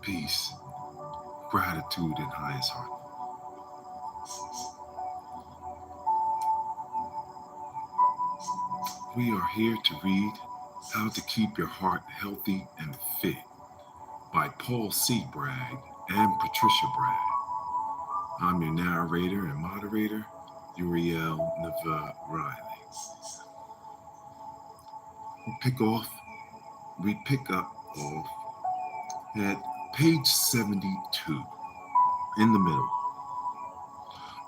peace, gratitude, and highest heart. We are here to read How to Keep Your Heart Healthy and Fit by Paul C. Bragg and Patricia Bragg. I'm your narrator and moderator, Uriel Riley. We pick up off at page 72 in the middle.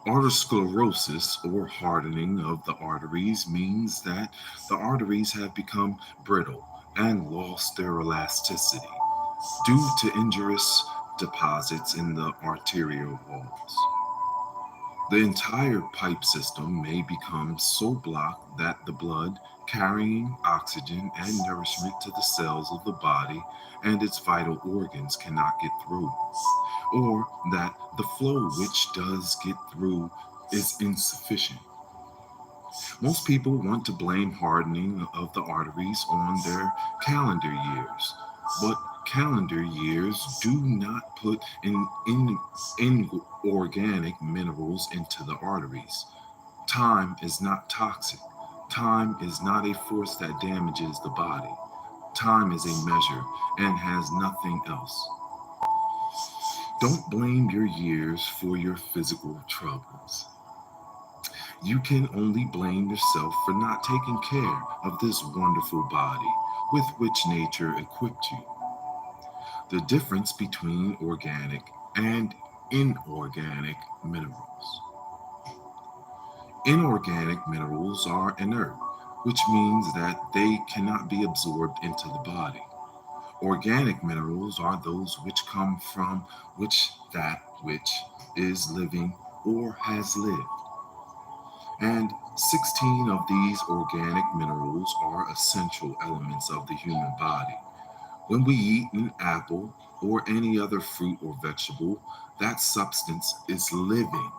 Arteriosclerosis, or hardening of the arteries, means that the arteries have become brittle and lost their elasticity due to injurious deposits in the arterial walls. The entire pipe system may become so blocked that the blood carrying oxygen and nourishment to the cells of the body and its vital organs cannot get through, or that the flow which does get through is insufficient. Most people want to blame hardening of the arteries on their calendar years, but calendar years do not put inorganic minerals into the arteries. Time is not toxic. Time is not a force that damages the body. Time is a measure and has nothing else. Don't blame your years for your physical troubles. You can only blame yourself for not taking care of this wonderful body with which nature equipped you. The difference between organic and inorganic minerals. Inorganic minerals are inert, which means that they cannot be absorbed into the body. Organic minerals are those which come from which is living or has lived. And 16 of these organic minerals are essential elements of the human body. When we eat an apple or any other fruit or vegetable, that substance is living,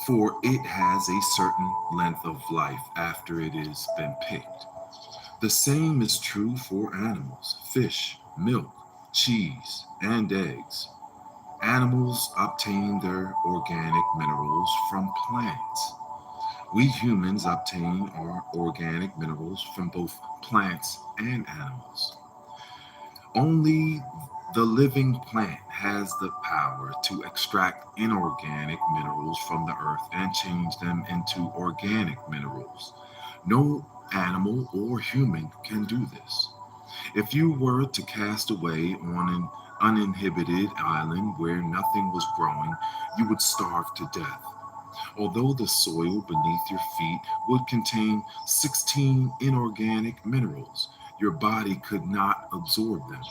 for it has a certain length of life after it has been picked. The same is true for animals, fish, milk, cheese, and eggs. Animals obtain their organic minerals from plants. We humans obtain our organic minerals from both plants and animals. Only the living plant has the power to extract inorganic minerals from the earth and change them into organic minerals. No animal or human can do this. If you were to cast away on an uninhabited island where nothing was growing, you would starve to death. Although the soil beneath your feet would contain 16 inorganic minerals, your body could not absorb them.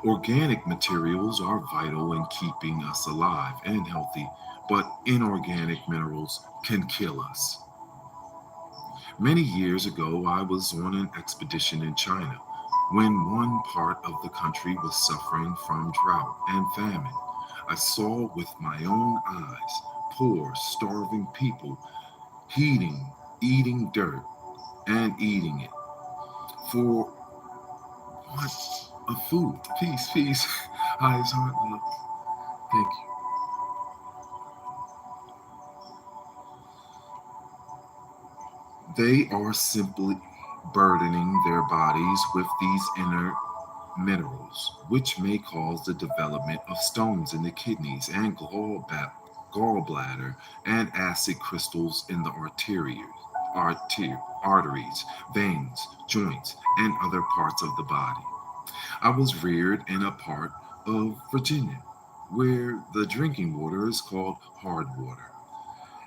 Organic materials are vital in keeping us alive and healthy, but inorganic minerals can kill us. Many years ago, I was on an expedition in China when one part of the country was suffering from drought and famine. I saw with my own eyes poor, starving people eating dirt and eating it. For what? Of food. Peace, peace. Highest heart love. Thank you. They are simply burdening their bodies with these inert minerals, which may cause the development of stones in the kidneys and gallbladder and acid crystals in the arteries, veins, joints, and other parts of the body. I was reared in a part of Virginia where the drinking water is called hard water.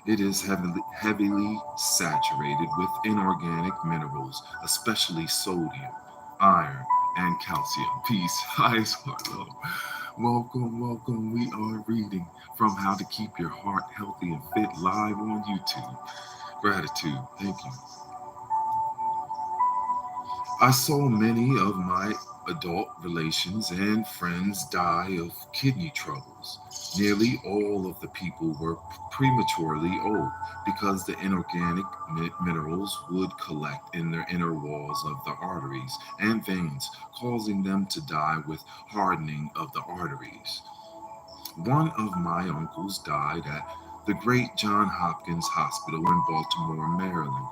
It is heavily saturated with inorganic minerals, especially sodium, iron, and calcium. Peace, highest heart love. Welcome, welcome. We are reading from How to Keep Your Heart Healthy and Fit live on YouTube. Gratitude. Thank you. I saw many of my adult relations and friends die of kidney troubles. Nearly all of the people were prematurely old because the inorganic minerals would collect in the inner walls of the arteries and veins, causing them to die with hardening of the arteries. One of my uncles died at the great John Hopkins Hospital in Baltimore, Maryland,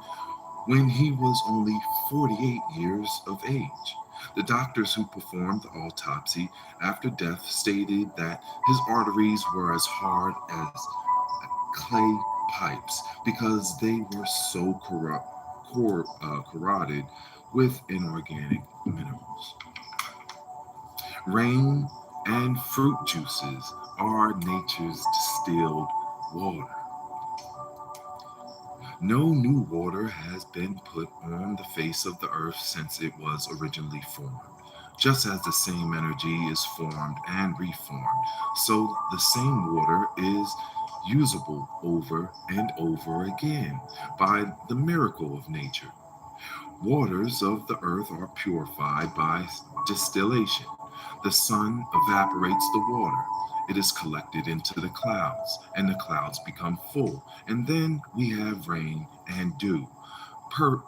when he was only 48 years of age. The doctors who performed the autopsy after death stated that his arteries were as hard as clay pipes because they were so corroded with inorganic minerals. Rain and fruit juices are nature's distilled water. No new water has been put on the face of the earth since it was originally formed. Just as the same energy is formed and reformed, so the same water is usable over and over again by the miracle of nature. Waters of the earth are purified by distillation. The sun evaporates the water. It is collected into the clouds, and the clouds become full. And then we have rain and dew.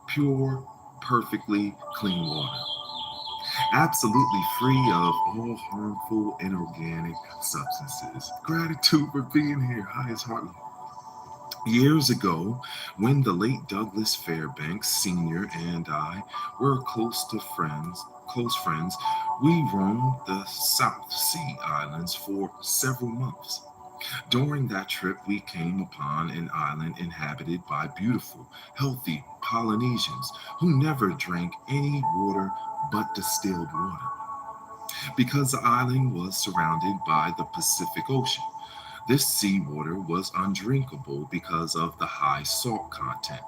Pure, perfectly clean water. Absolutely free of all harmful inorganic substances. Gratitude for being here. Highest Hartley. Years ago, when the late Douglas Fairbanks Sr. and I were close friends, we roamed the South Sea Islands for several months. During that trip, we came upon an island inhabited by beautiful, healthy Polynesians who never drank any water but distilled water. Because the island was surrounded by the Pacific Ocean, this seawater was undrinkable because of the high salt content.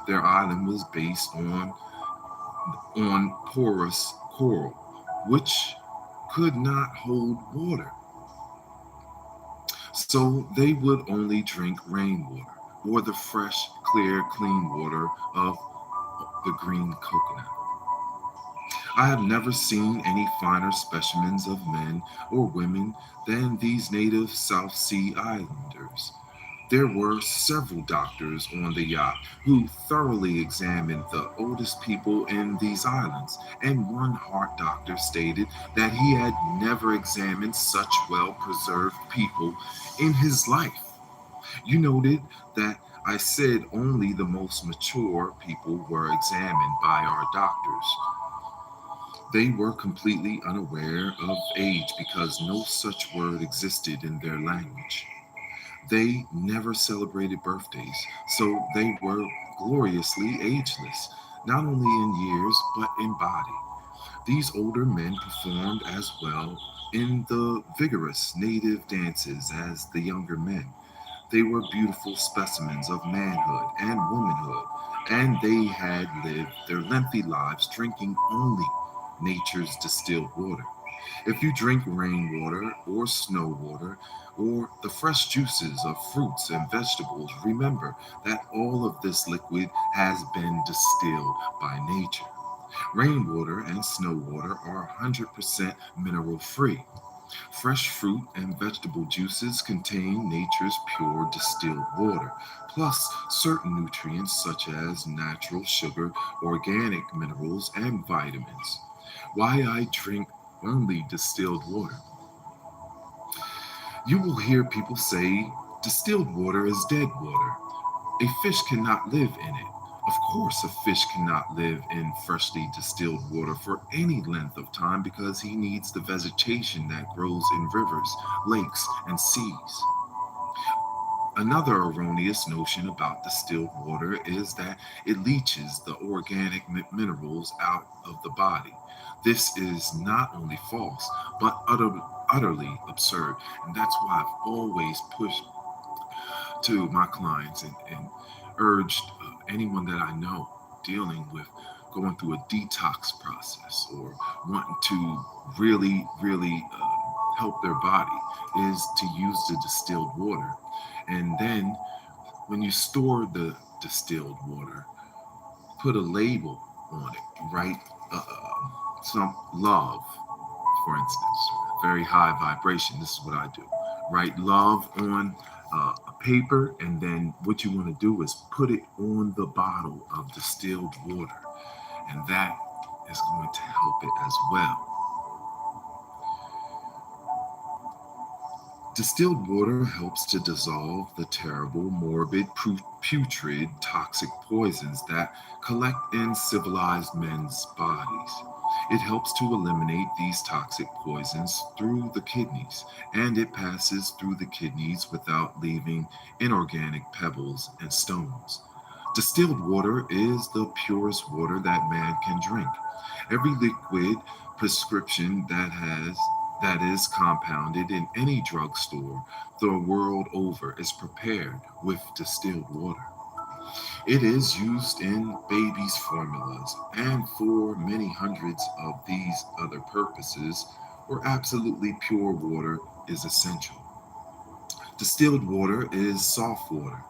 Their island was based on porous coral, which could not hold water. So they would only drink rainwater or the fresh, clear, clean water of the green coconut. I have never seen any finer specimens of men or women than these native South Sea Islanders. There were several doctors on the yacht who thoroughly examined the oldest people in these islands, and one heart doctor stated that he had never examined such well preserved people in his life. You noted that I said only the most mature people were examined by our doctors. They were completely unaware of age because no such word existed in their language. They never celebrated birthdays, so they were gloriously ageless, not only in years but in body. These older men performed as well in the vigorous native dances as the younger men. They were beautiful specimens of manhood and womanhood, and they had lived their lengthy lives drinking only nature's distilled water. If you drink rainwater or snow water or the fresh juices of fruits and vegetables, remember that all of this liquid has been distilled by nature. Rainwater and snow water are 100% mineral free. Fresh fruit and vegetable juices contain nature's pure distilled water, plus certain nutrients such as natural sugar, organic minerals, and vitamins. Why I drink only distilled water. You will hear people say distilled water is dead water. A fish cannot live in it. Of course, a fish cannot live in freshly distilled water for any length of time because he needs the vegetation that grows in rivers, lakes, and seas. Another erroneous notion about distilled water is that it leaches the organic minerals out of the body. This is not only false, but utterly absurd. And that's why I've always pushed to my clients and urged anyone that I know dealing with going through a detox process or wanting to really help their body is to use the distilled water. And then when you store the distilled water, put a label on it, write some love, for instance, very high vibration. This is what I do. Write love on a paper, and then what you want to do is put it on the bottle of distilled water. And that is going to help it as well. Distilled water helps to dissolve the terrible, morbid, putrid, toxic poisons that collect in civilized men's bodies. It helps to eliminate these toxic poisons through the kidneys, and it passes through the kidneys without leaving inorganic pebbles and stones. Distilled water is the purest water that man can drink. Every liquid prescription that is compounded in any drugstore the world over is prepared with distilled water. It is used in babies' formulas and for many hundreds of these other purposes where absolutely pure water is essential. Distilled water is soft water.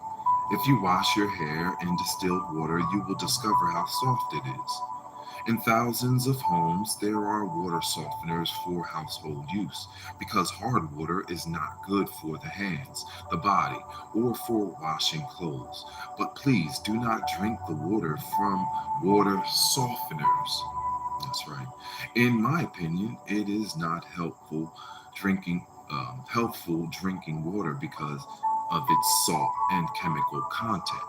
If you wash your hair in distilled water, you will discover how soft it is. In thousands of homes, there are water softeners for household use because hard water is not good for the hands, the body, or for washing clothes. But please do not drink the water from water softeners. That's right. In my opinion, it is not healthful drinking water because of its salt and chemical content.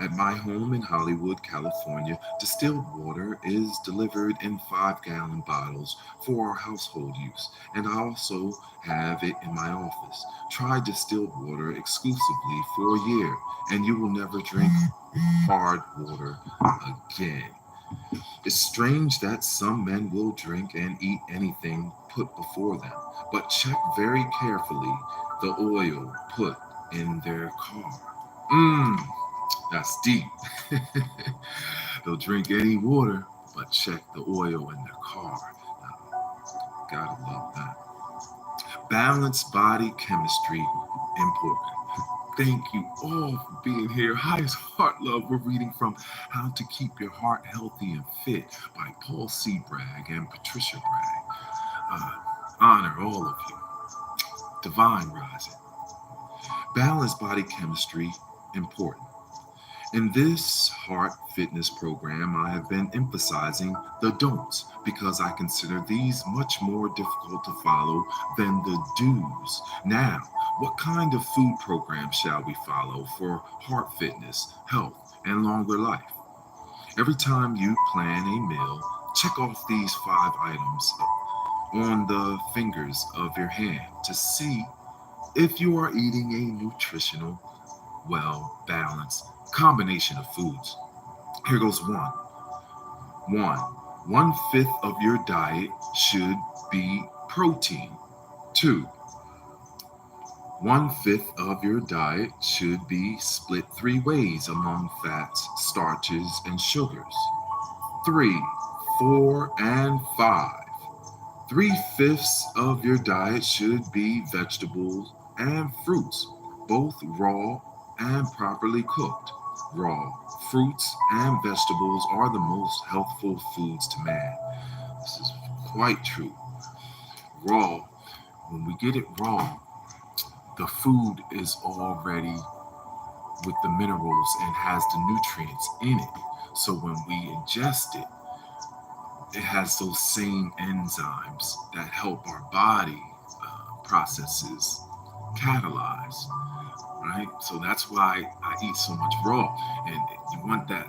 At my home in Hollywood, California, distilled water is delivered in 5-gallon bottles for our household use, and I also have it in my office. Try distilled water exclusively for a year, and you will never drink hard water again. It's strange that some men will drink and eat anything put before them, but check very carefully the oil put in their car. Mmm. That's deep. They'll drink any water, but check the oil in their car. Gotta love that. Balanced body chemistry important. Thank you all for being here. Highest Heart Love. We're reading from How to Keep Your Heart Healthy and Fit by Paul C. Bragg and Patricia Bragg. Honor all of you. Divine Rising. Balanced body chemistry important. In this heart fitness program, I have been emphasizing the don'ts because I consider these much more difficult to follow than the do's. Now, what kind of food program shall we follow for heart fitness, health, and longer life? Every time you plan a meal, check off these 5 items on the fingers of your hand to see if you are eating a nutritional, well balanced combination of foods. Here goes one. One, 1/5 of your diet should be protein. Two, 1/5 of your diet should be split 3 ways among fats, starches, and sugars. 3, 4, and 5. 3/5 of your diet should be vegetables and fruits, both raw and properly cooked. Raw fruits and vegetables are the most healthful foods to man. This is quite true. Raw, when we get it raw, the food is already with the minerals and has the nutrients in it. So when we ingest it, it has those same enzymes that help our body processes catalyze, right? So that's why I eat so much raw. And you want that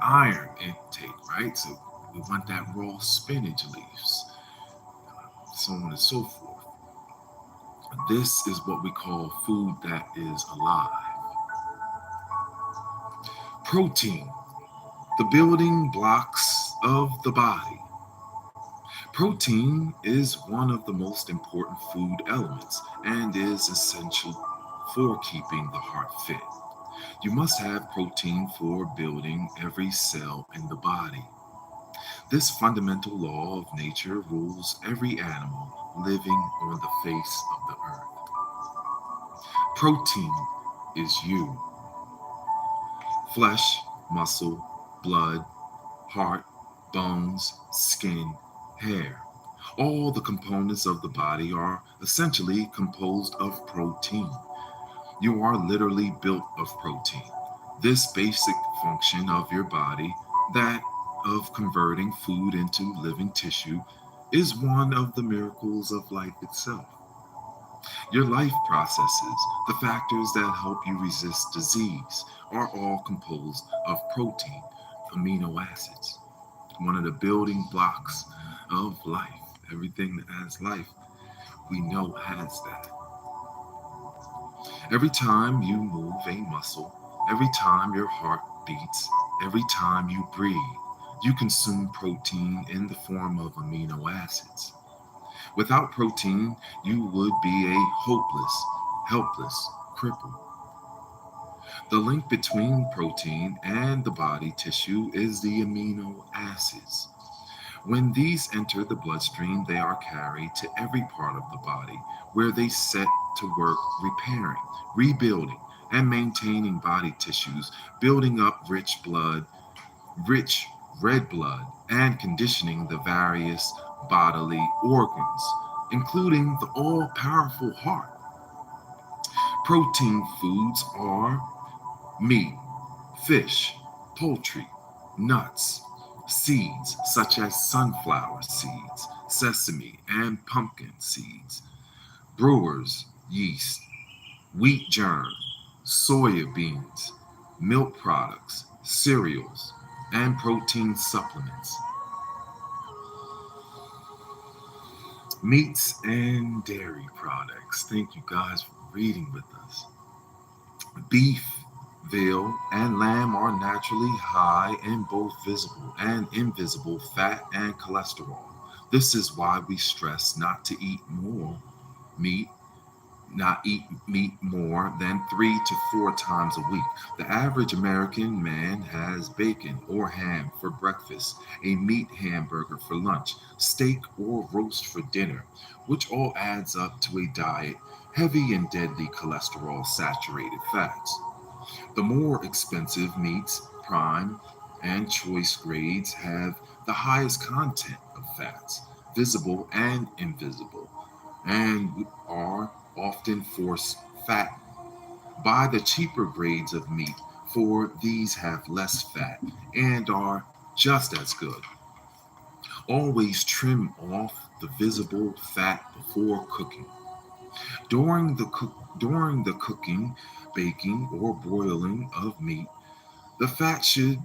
iron intake, right? So we want that raw spinach leaves, so on and so forth. This is what we call food that is alive. Protein, the building blocks of the body. Protein is one of the most important food elements and is essential for keeping the heart fit. You must have protein for building every cell in the body. This fundamental law of nature rules every animal living on the face of the earth. Protein is you. Flesh, muscle, blood, heart, bones, skin, hair. All the components of the body are essentially composed of protein. You are literally built of protein. This basic function of your body that of converting food into living tissue is one of the miracles of life itself. Your life processes, the factors that help you resist disease, are all composed of protein, amino acids, one of the building blocks of life. Everything that has life, we know has that. Every time you move a muscle, every time your heart beats, every time you breathe, you consume protein in the form of amino acids. Without protein, you would be a hopeless, helpless cripple. The link between protein and the body tissue is the amino acids. When these enter the bloodstream, they are carried to every part of the body where they set to work repairing, rebuilding, and maintaining body tissues, building up rich red blood, and conditioning the various bodily organs, including the all powerful heart. Protein foods are meat, fish, poultry, nuts, seeds such as sunflower seeds, sesame and pumpkin seeds, brewers' yeast, wheat germ, soya beans, milk products, cereals, and protein supplements. Meats and dairy products. Thank you guys for reading with us. Beef, veal, and lamb are naturally high in both visible and invisible fat and cholesterol. This is why we stress not to eat meat, not eat meat more than 3 to 4 times a week. The average American man has bacon or ham for breakfast, a meat hamburger for lunch, steak or roast for dinner, which all adds up to a diet heavy in deadly cholesterol saturated fats. The more expensive meats, prime and choice grades, have the highest content of fats, visible and invisible, and are often force fat. Buy the cheaper grades of meat, for these have less fat and are just as good. Always trim off the visible fat before cooking. During the cooking, baking, or broiling of meat, the fat should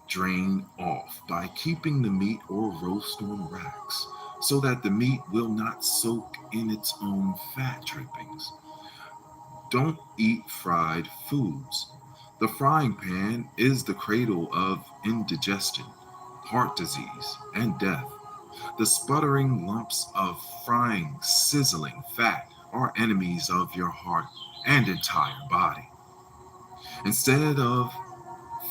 drain off by keeping the meat or roast on racks so that the meat will not soak in its own fat drippings. Don't eat fried foods. The frying pan is the cradle of indigestion, heart disease, and death. The sputtering lumps of frying, sizzling fat are enemies of your heart and entire body. Instead of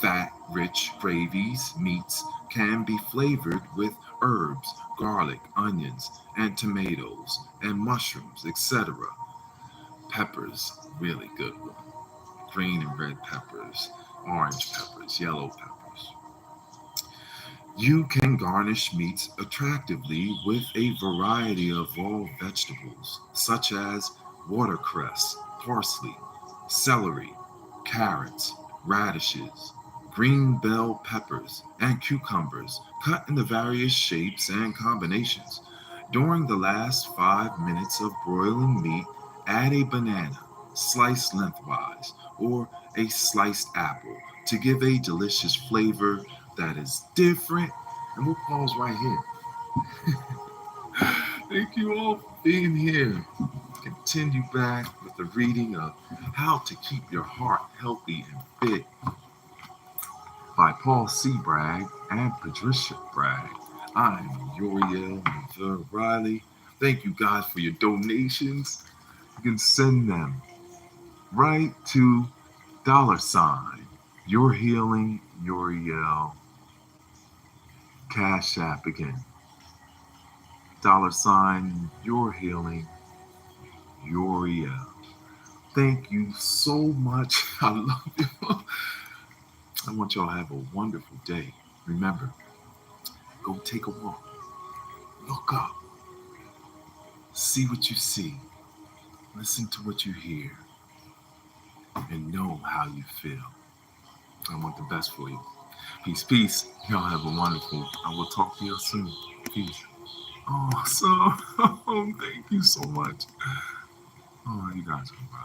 fat rich gravies, meats can be flavored with herbs, garlic, onions, and tomatoes, and mushrooms, etc. Peppers, really good one. Green and red peppers, orange peppers, yellow peppers. You can garnish meats attractively with a variety of raw vegetables, such as watercress, parsley, celery, carrots, radishes, green bell peppers, and cucumbers, cut into various shapes and combinations. During the last 5 minutes of broiling meat, add a banana, sliced lengthwise, or a sliced apple to give a delicious flavor that is different. And we'll pause right here. Thank you all for being here. Continue back with the reading of How to Keep Your Heart Healthy and Fit by Paul C. Bragg and Patricia Bragg. I'm Uriel Riley. Thank you guys for your donations. You can send them right to $ Your Healing Uriel Cash App again. Your Healing Uriel. Thank you so much. I love you. I want y'all to have a wonderful day. Remember, go take a walk. Look up. See what you see. Listen to what you hear. And know how you feel. I want the best for you. Peace, peace. Y'all have a wonderful. I will talk to you soon. Peace. Awesome. Thank you so much. Oh, you guys are